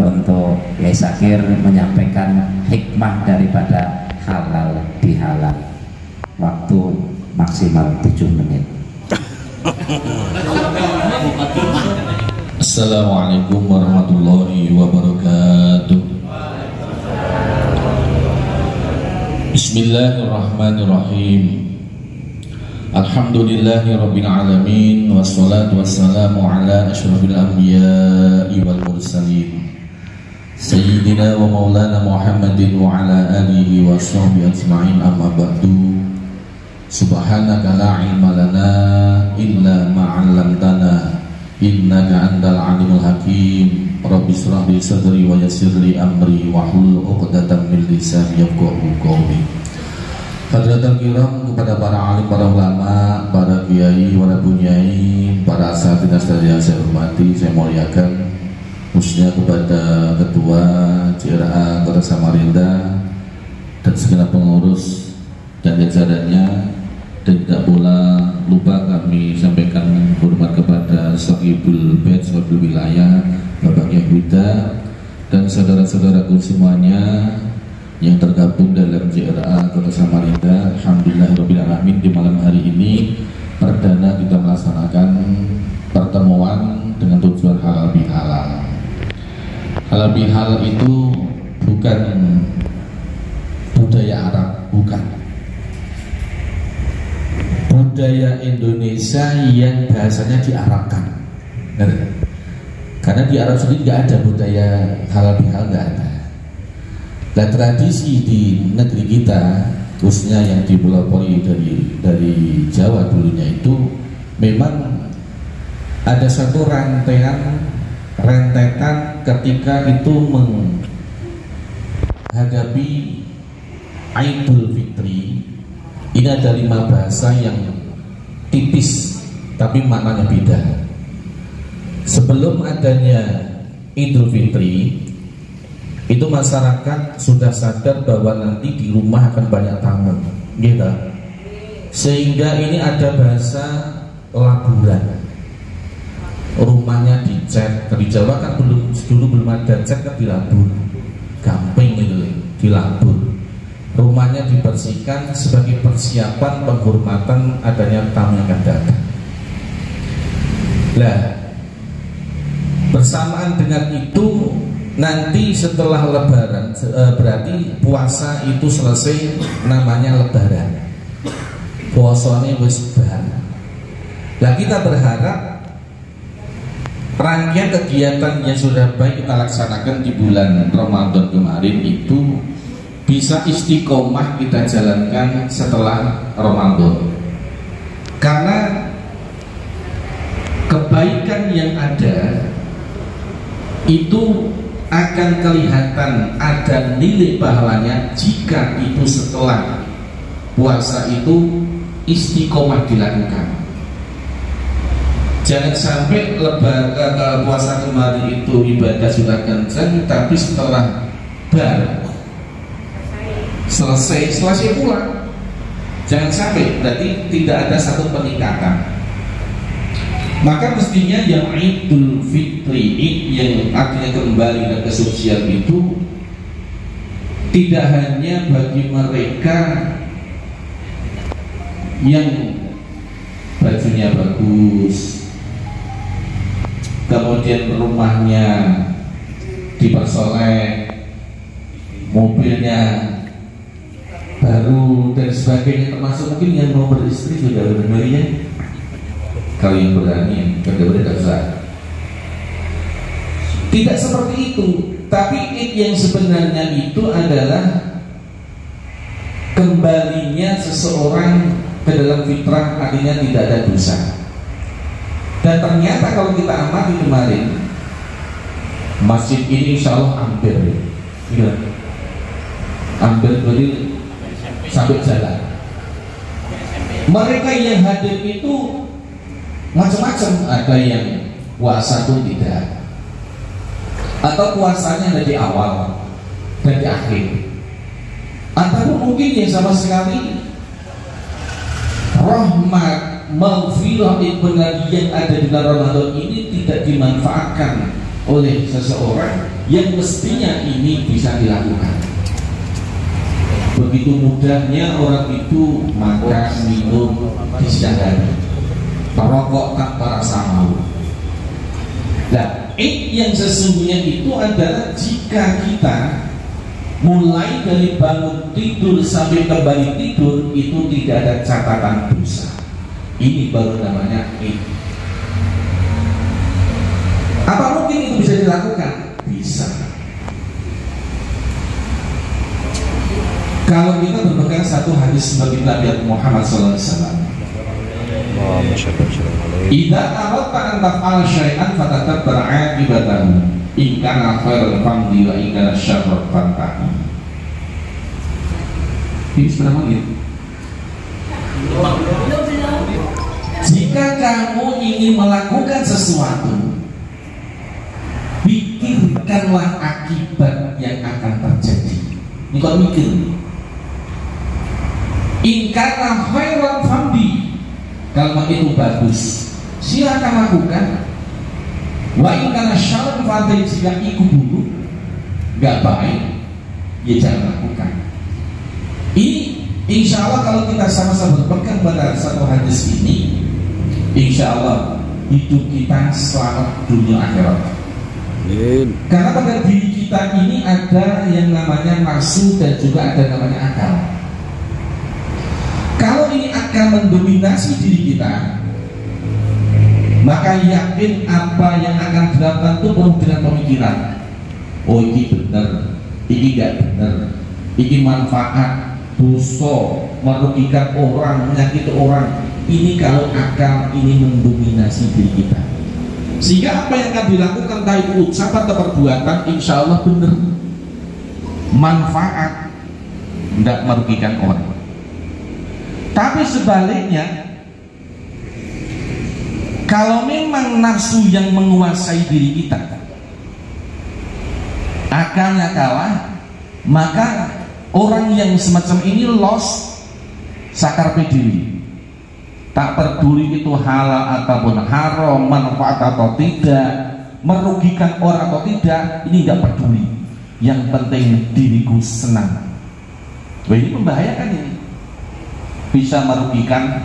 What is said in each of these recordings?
untuk Yai Zakir menyampaikan hikmah daripada halal bihalal. Waktu maksimal 7 menit. Assalamualaikum warahmatullahi wabarakatuh. Bismillahirrahmanirrahim. Alhamdulillahi rabbil alamin, wassalatu wassalamu ala asyrafil anbiya'i wal mursalin, sayyidina wa maulana Muhammadin wa ala alihi wa sahbihi ajma'in, amma ba'du. Subhanaka la ilma lana illa ma 'allamtana innaka antal alimul hakim. Rabbi shrah li sadri wa yassir li amri wahlul 'uqdatam min lisani yafqahu qawli. Hadratul kiram, kepada para alim, para ulama, para kiai, para bunyai, para asatidzah yang saya hormati, saya muliakan, khususnya kepada Ketua JRA Kota Samarinda dan segenap pengurus dan jajarannya, dan tidak pula lupa kami sampaikan hormat kepada Sahibul Bait, Sahibul Wilayah, Bapak Yahuda, dan saudara-saudaraku semuanya yang tergabung dalam JRA Kota Samarinda. Alhamdulillah Rabbil Alamin, di malam hari ini perdana kita melaksanakan pertemuan dengan tujuan halal bihalal. Halal bihalal itu bukan budaya Arab, bukan budaya Indonesia yang bahasanya diarabkan. Karena di Arab sendiri nggak ada budaya halal bihalal, nggak ada. Dan tradisi di negeri kita, khususnya yang di Pulau Poli dari Jawa dulunya, itu memang ada satu rentetan ketika itu menghadapi Idul Fitri. Ini ada 5 bahasa yang tipis tapi maknanya beda. Sebelum adanya Idul Fitri, itu masyarakat sudah sadar bahwa nanti di rumah akan banyak tamu, gitu. Sehingga ini ada bahasa laburan. Rumahnya dicat. Di Jawa kan belum ada cat, kan dilabur, gamping gitu, dilabur. Rumahnya dibersihkan sebagai persiapan penghormatan adanya tamu yang akan datang. Nah, bersamaan dengan itu, nanti setelah Lebaran, berarti puasa itu selesai, namanya Lebaran. Puasanya wis bar. Nah, kita berharap rangkaian kegiatan yang sudah baik kita laksanakan di bulan Ramadan kemarin itu bisa istiqomah kita jalankan setelah Ramadan. Karena kebaikan yang ada itu akan kelihatan, ada nilai pahalanya jika itu setelah puasa itu istiqomah dilakukan. Jangan sampai puasa kemarin itu ibadah sudah kencang, tapi setelah selesai pulang. Jangan sampai, berarti tidak ada satu peningkatan. Maka mestinya yang Idul Fitri, yang artinya kembali dan kesucian itu tidak hanya bagi mereka yang bajunya bagus, kemudian rumahnya dipersoleh, mobilnya baru dan sebagainya, termasuk mungkin yang mau beristri sudah bermeriah. Kalau yang berani, yang tidak usah. Tidak seperti itu. Tapi yang sebenarnya itu adalah kembalinya seseorang ke dalam fitrah, artinya tidak ada dosa. Dan ternyata kalau kita amati kemarin, masjid ini insya Allah hampir, hampir beri sampai jalan. Mereka yang hadir itu macam-macam, ada yang puasa pun tidak, atau puasanya dari awal dan di akhir, ataupun mungkin yang sama sekali rahmat, maghfirah, yang ada di bulan Ramadan ini tidak dimanfaatkan oleh seseorang yang mestinya ini bisa dilakukan. Begitu mudahnya orang itu makan, minum di siang hari, perokok tanpa rasa mau. Nah, yang sesungguhnya itu adalah jika kita mulai dari bangun tidur sampai kembali tidur itu tidak ada catatan dosa. Ini baru namanya id. Apa mungkin itu bisa dilakukan? Bisa. Kalau kita berpegang satu hadis bagi Nabi Muhammad SAW, idza aradta an taf'ala syai'an fatatabbara 'aqibatahu in kana khairan famdi wa in kana syarran fantahi. Ini sudah menit. Jika kamu ingin melakukan sesuatu, pikirkanlah akibat yang akan terjadi. Ini kalau mikir, in kana khairan famdi, kalau itu bagus silakan lakukan. Wa in kana syarran fantahi, jika itu buruk gak baik ya jangan lakukan. Ini insya Allah kalau kita sama-sama berpegang pada satu hadis ini, insya Allah hidup kita selamat dunia akhirat. Karena pada diri kita ini ada yang namanya nafsu dan juga ada namanya akal. Kalau ini akan mendominasi diri kita, maka yakin apa yang akan dilakukan itu penuh dengan pemikiran. Oh ini benar, ini gak benar, ini manfaat, dosa, merugikan orang, menyakiti orang. Ini kalau akal ini mendominasi diri kita, sehingga apa yang akan dilakukan entah itu ucapan atau perbuatan insya Allah benar, manfaat, tidak merugikan orang. Tapi sebaliknya, kalau memang nafsu yang menguasai diri kita, akalnya kalah, maka orang yang semacam ini lost sakar diri. Tak peduli itu halal ataupun haram, manfaat atau tidak, merugikan orang atau tidak, ini nggak peduli. Yang penting diriku senang. Wah, ini membahayakan ini. Bisa merugikan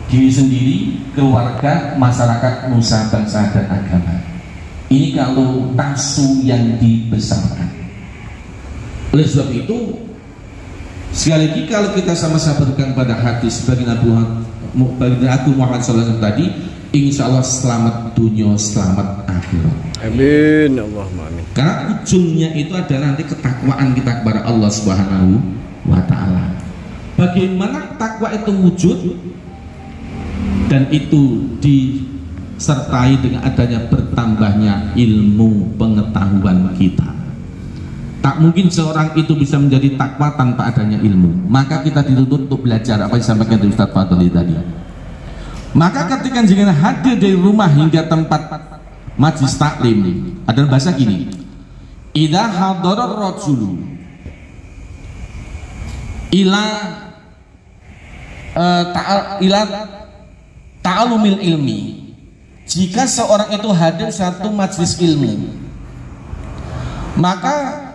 diri sendiri, keluarga, masyarakat, nusa, bangsa, dan agama. Ini kalau nafsu yang dibesarkan. Oleh sebab itu, sekali lagi kalau kita sama-sama berpegang pada hadis bagi Nabi Muhammad SAW tadi, insya Allah selamat dunia, selamat akhirat. Amin, Allahumma amin. Karena ujungnya itu adalah nanti ketakwaan kita kepada Allah Subhanahu wa Ta'ala. Bagaimana takwa itu wujud, dan itu disertai dengan adanya bertambahnya ilmu pengetahuan kita. Tak mungkin seorang itu bisa menjadi takwa tanpa adanya ilmu. Maka kita dituntut untuk belajar apa yang disampaikan dari Ustaz Fadli tadi. Maka ketika jangan hadir dari rumah hingga tempat majlis taklim, ada bahasa gini: idza hadara rajulu ila ta'alumil ilmi, jika seorang itu hadir satu majlis ilmu, maka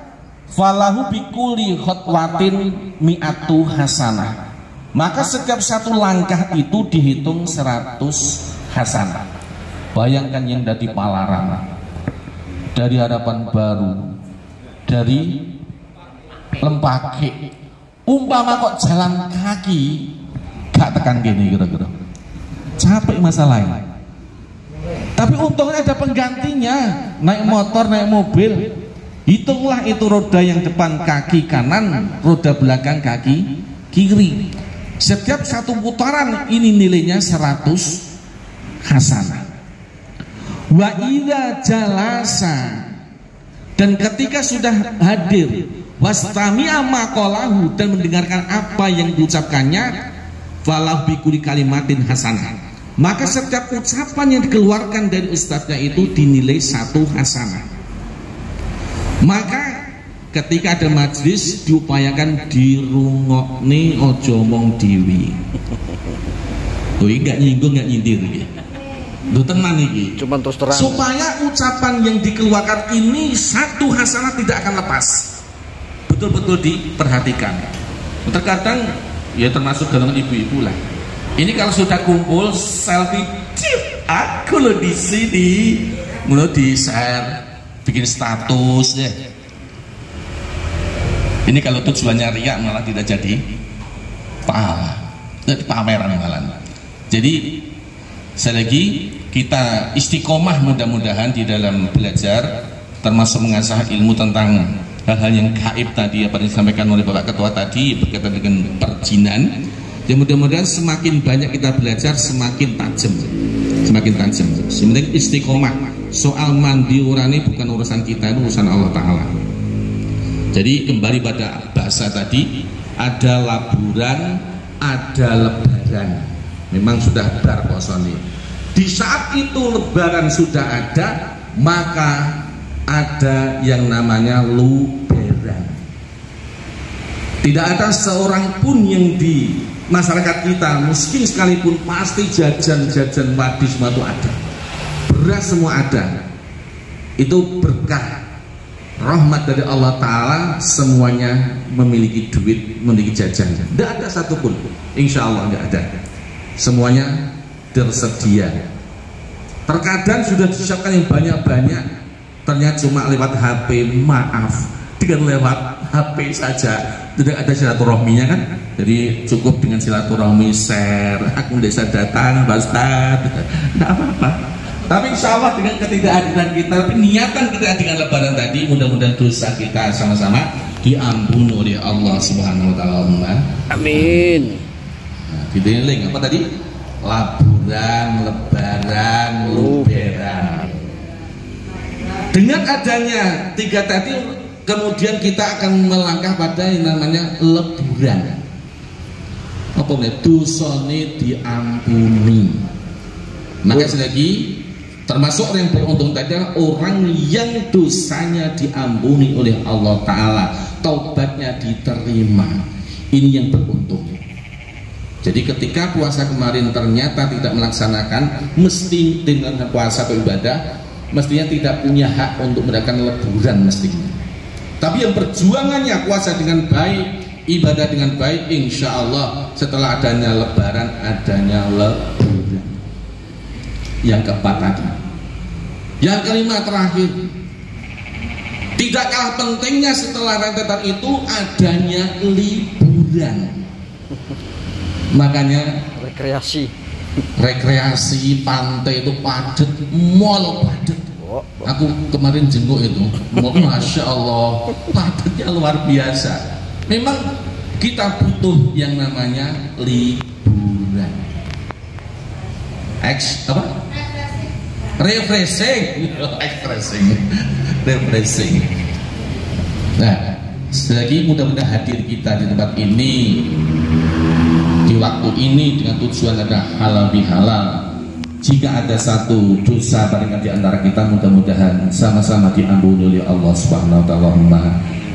falahu bikuli khotwatin mi'atu hasanah, maka setiap satu langkah itu dihitung 100 hasanah. Bayangkan yang dari Palaran, dari Harapan Baru, dari Lempake, umpama kok jalan kaki gak tekan gini kira-kira, capek masalahnya. Tapi untungnya ada penggantinya, naik motor, naik mobil. Hitunglah itu roda yang depan kaki kanan, roda belakang kaki kiri. Setiap satu putaran ini nilainya 100 hasanah. Wa idza jalasa, dan ketika sudah hadir, wastami'a maqalahu, dan mendengarkan apa yang diucapkannya, falahu bikuli kalimatin hasanah, maka setiap ucapan yang dikeluarkan dari ustadznya itu dinilai 1 hasanah. Maka ketika ada majlis diupayakan dirungokne, ojo omong dewi. Oh, ini gak nyinggung, gak nyindir ya. Lho tenan iki. Cuman terus terang. Supaya ucapan yang dikeluarkan ini satu hasanah tidak akan lepas. Betul-betul diperhatikan. Terkadang ya termasuk golongan ibu-ibu lah. Ini kalau sudah kumpul selfie, aku lo di sini, mulai di share, bikin status ya. Ini kalau tujuannya riak malah tidak jadi pahala, jadi pameran malah. Jadi sekali lagi kita istiqomah mudah-mudahan di dalam belajar, termasuk mengasah ilmu tentang hal-hal yang gaib tadi apa yang disampaikan oleh Bapak Ketua tadi berkaitan dengan perjinan. Ya mudah-mudahan semakin banyak kita belajar semakin tajam. Sebenarnya istiqomah. Soal mandi urani bukan urusan kita, itu urusan Allah Ta'ala. Jadi kembali pada bahasa tadi, ada laburan, ada lebaran. Memang sudah bar posoni. Di saat itu lebaran sudah ada, maka ada yang namanya luberan. Tidak ada seorang pun yang di masyarakat kita miskin sekalipun pasti jajan-jajan padi semua itu ada, beras semua ada. Itu berkah rahmat dari Allah Ta'ala, semuanya memiliki duit, memiliki jajan. Tidak ada satupun, insya Allah tidak ada, semuanya tersedia. Terkadang sudah disiapkan yang banyak-banyak, ternyata cuma lewat HP. Maaf, dengan lewat HP saja tidak ada silaturahminya kan. Jadi cukup dengan silaturahmi, share, akun desa datang, Pak Ustaz, tidak apa-apa. Tapi insya Allah dengan ketidakhadiran kita, tapi niatan kita dengan lebaran tadi, mudah-mudahan dosa kita sama-sama diampuni oleh Allah Subhanahu Wa Taala. Amin. Nah, gitu link apa tadi? Laburan, lebaran, luberan. Dengan adanya tiga tadi, kemudian kita akan melangkah pada yang namanya leburan. Apa namanya? Dosane diampuni. Maka lagi termasuk orang yang beruntung tadi adalah orang yang dosanya diampuni oleh Allah Ta'ala, taubatnya diterima. Ini yang beruntung. Jadi ketika puasa kemarin ternyata tidak melaksanakan, mesti dengan puasa atau ibadah, mestinya tidak punya hak untuk mendapatkan leburan mestinya. Tapi yang perjuangannya puasa dengan baik, ibadah dengan baik, insya Allah setelah adanya lebaran, adanya leburan. Yang keempat tadi. Yang kelima terakhir, tidak kalah pentingnya setelah rentetan itu adanya liburan. Makanya rekreasi pantai itu padat, mall padat. Aku kemarin jenguk itu, masya Allah, padatnya luar biasa. Memang kita butuh yang namanya liburan. Refreshing. Nah, selagi mudah-mudahan hadir kita di tempat ini, di waktu ini dengan tujuan ada halal bihalal. Jika ada satu dosa barangkali di antara kita, mudah-mudahan sama-sama diampuni oleh Allah Subhanahu Wa Taala.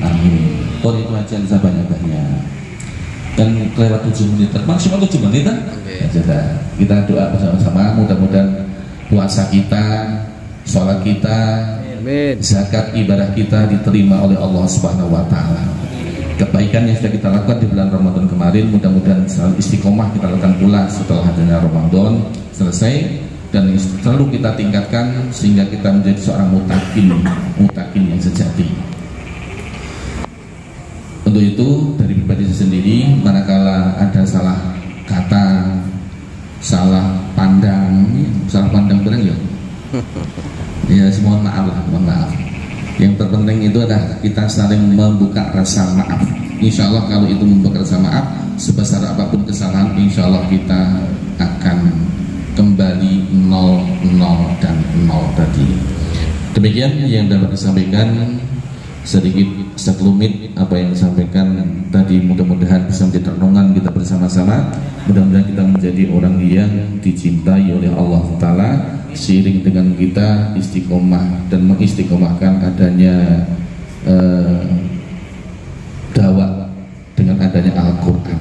Amin. Kalau itu aja bisa banyak-banyak. Dan lewat 7 menit, maksimal 7 menit kan? Kita doa bersama-sama, mudah-mudahan puasa kita, sholat kita, zakat ibadah kita diterima oleh Allah Subhanahu Wa Taala. Kebaikan yang sudah kita lakukan di bulan Ramadan kemarin, mudah-mudahan selalu istiqomah kita lakukan pula setelah adanya Ramadan selesai, dan selalu kita tingkatkan sehingga kita menjadi seorang mutakin yang sejati. Untuk itu dari pribadi saya sendiri, manakala ada salah kata, salah pandang berang ya, ya mohon maaf lah, mohon maaf. Yang terpenting itu adalah kita saling membuka rasa maaf. Insya Allah kalau itu membuka rasa maaf, sebesar apapun kesalahan, insya Allah kita akan kembali 0 dan 0 tadi. Demikian yang dapat disampaikan, sedikit sekelumit apa yang disampaikan tadi, mudah-mudahan bisa menjadi renungan kita bersama-sama. Mudah-mudahan kita menjadi orang yang dicintai oleh Allah Ta'ala, seiring dengan kita istiqomah dan mengistiqomahkan adanya dakwah dengan adanya Al-Quran.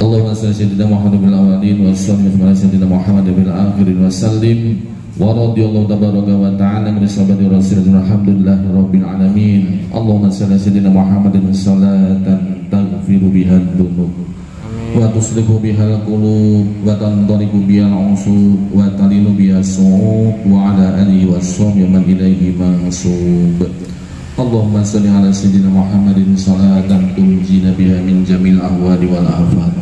Allahumma salli sayyidina Muhammad bil awwalin wa sallim ala sayyidina Muhammad bil akhirin wa sallim wa radiyallahu tabaraka wa ta'ala min sahabati rasulillah alhamdulillahi rabbil alamin. Allahumma salli ala sayyidina Muhammadin salatan taghfiru biha dzunub wa tuslihu biha al-qulub wa tantaliqu biha al-usub wa talinu biha as-su'ub wa ala alihi wa sahbihi man ilaihi mansub. Allahumma salli ala sayyidina Muhammadin salatan tunjina biha min jamil ahwali wal afat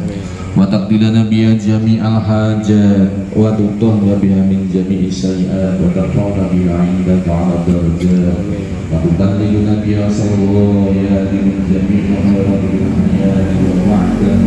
wa taqdilana biha jami'al hajat wa tutahhira biha min jami'i sayyi'at wa tarfa'na biha 'indaka 'ala darajat wa tuballighuna biha sallallahu min jami'il khairatil hayati wa wa'dan.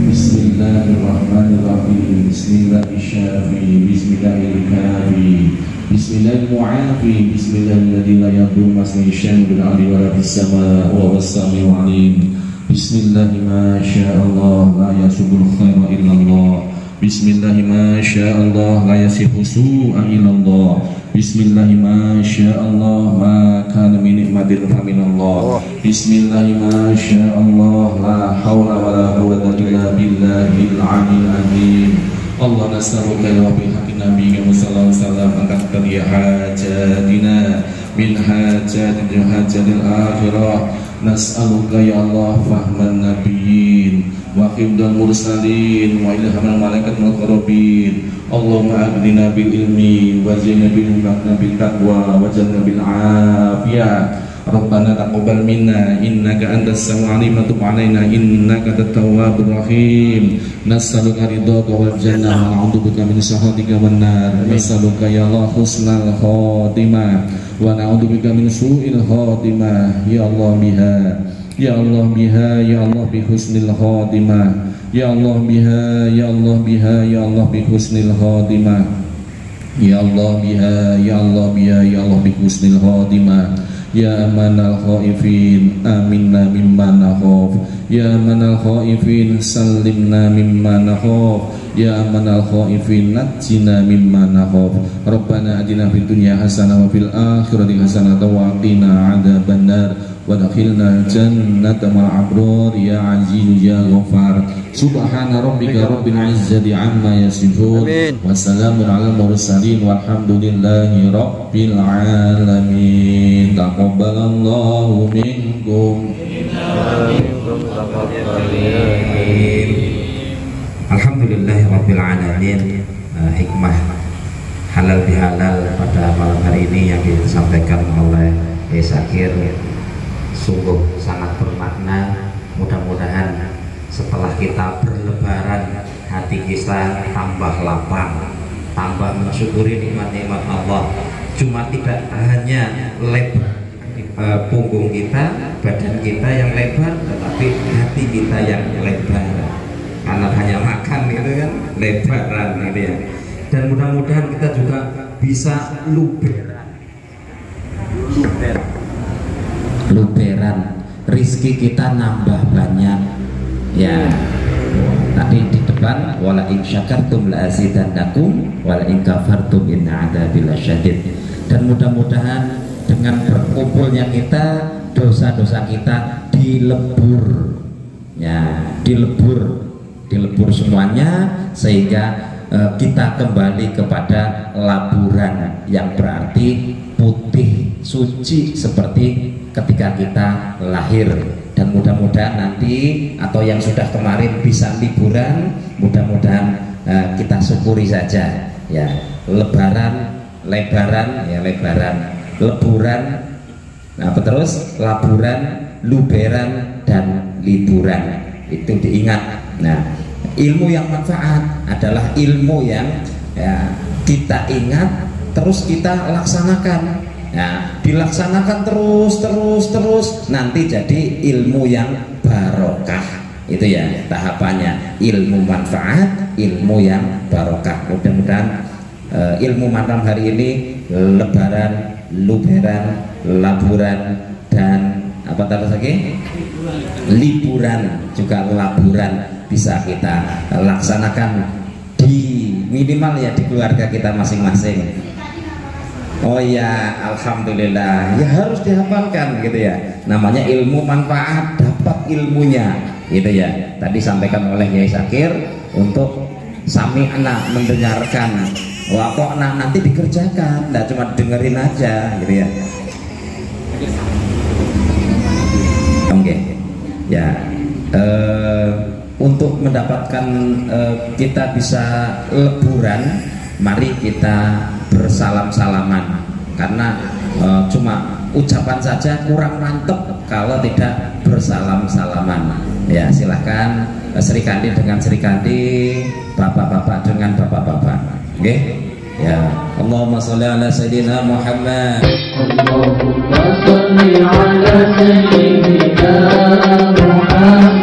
Bismillahirrahmanirrahim. Bismillahirrahmanirrahim. Bismillahirrahmanirrahim. Bismillahirrahmanirrahim. Bismillahirrahmanirrahim. La yadurru masmi syai'un bil ardi wa la fis samaa'i wa huwas samiul 'alim. Bismillahirrahmanirrahim. La yasubul khaira illallah. Bismillahirrahmanirrahim. La yasifu su'a illallah. Bismillahirrahmanirrahim. Ma kana min ni'matin fa minallah. Bismillahirrahmanirrahim. La haula wa la quwwata illa billahil 'aliyyil 'azim. Allah nas'aluka ya Rabbi haqqi nabiyyika sallallahu alaihi wasallam akan qadiya hajatina min hajatil hajatil akhirah. Nas'aluka ya Allah fahman nabiyyin wa hifdzal mursalin wa ilhamal malaikat muqarrabin. Allahumma aghnina bil ilmi wa zidna bil taqwa wa janna bil afiyah. Rabbana taqabbal minna innaka antas samiul alim wa tub alaina innaka antat tawwabur rahim. Nas'aluka ridhaka wal jannah wa na'udzubika min sakhatika wan nar. Nas'aluka ya Allah husnal khatimah wa na'udzubika min su'il khatimah. Ya Allah biha, ya Allah biha, ya Allah bi husnil khatimah. Ya Allah biha, ya Allah biha, ya Allah bi husnil khatimah. Ya Allah biha, ya Allah biha, ya Allah bi husnil khatimah. Ya amanal khaifin aminna mimma nakhaf. Ya amanal khaifin sallimna mimma nakhaf. Ya amanal khaifin najjina mimma nakhaf. Rabbana atina fid dunya hasanah wa fil akhirati hasanah wa qina adzabannar wa adkhilna jannata ma'al abrar ya aziz ya ghafar. Subhana rabbika rabbil izzati amma yasifun wa salamun alal mursalin walhamdulillahi rabbil alamin. Taqabbalallahu minkum. Alhamdulillahi rabbil alamin. Hikmah halal bihalal pada malam hari ini yang disampaikan oleh Syakir sungguh sangat bermakna. Mudah-mudahan setelah kita berlebaran hati kita tambah lapang, tambah mensyukuri nikmat-nikmat Allah. Cuma tidak hanya lebar punggung kita, badan kita yang lebar, tetapi hati kita yang lebar. Karena hanya makan gitu kan, lebaran gitu ya. Dan mudah-mudahan kita juga bisa luberan, rizki kita nambah banyak ya. Tadi di depan wala in syakartum la azidannakum wala in kafartum inna adzabi lasyadid. Dan mudah-mudahan dengan berkumpulnya kita, dosa-dosa kita dilebur ya, dilebur semuanya, sehingga kita kembali kepada laburan yang berarti putih suci seperti ketika kita lahir. Dan mudah-mudahan nanti atau yang sudah kemarin bisa liburan, mudah-mudahan kita syukuri saja ya. Lebaran, leburan, apa terus laburan, luberan dan liburan, itu diingat. Nah, ilmu yang manfaat adalah ilmu yang ya, kita ingat terus kita laksanakan. Nah, dilaksanakan terus nanti jadi ilmu yang barokah. Itu ya tahapannya, ilmu manfaat, ilmu yang barokah. Mudah-mudahan ilmu malam hari ini, lebaran, luberan, laburan, dan apa tadi lagi? Liburan juga laburan bisa kita laksanakan di minimal ya di keluarga kita masing-masing. Oh ya, alhamdulillah, ya harus dihafalkan gitu ya. Namanya ilmu manfaat, dapat ilmunya, gitu ya. Tadi sampaikan oleh Yai Sakir untuk sami'na, mendengarkan, wa ata'na, nanti dikerjakan, nggak cuma dengerin aja, gitu ya. Oke, ya. Untuk mendapatkan kita bisa leburan, mari kita bersalam-salaman, karena cuma ucapan saja kurang mantep kalau tidak bersalam-salaman. Ya, silahkan Sri Kandi dengan Sri Kandi, bapak-bapak dengan bapak-bapak. Oke? Ya, Allahumma sholli ala sayyidina Muhammad. Allahumma sholli ala sayyidina Muhammad.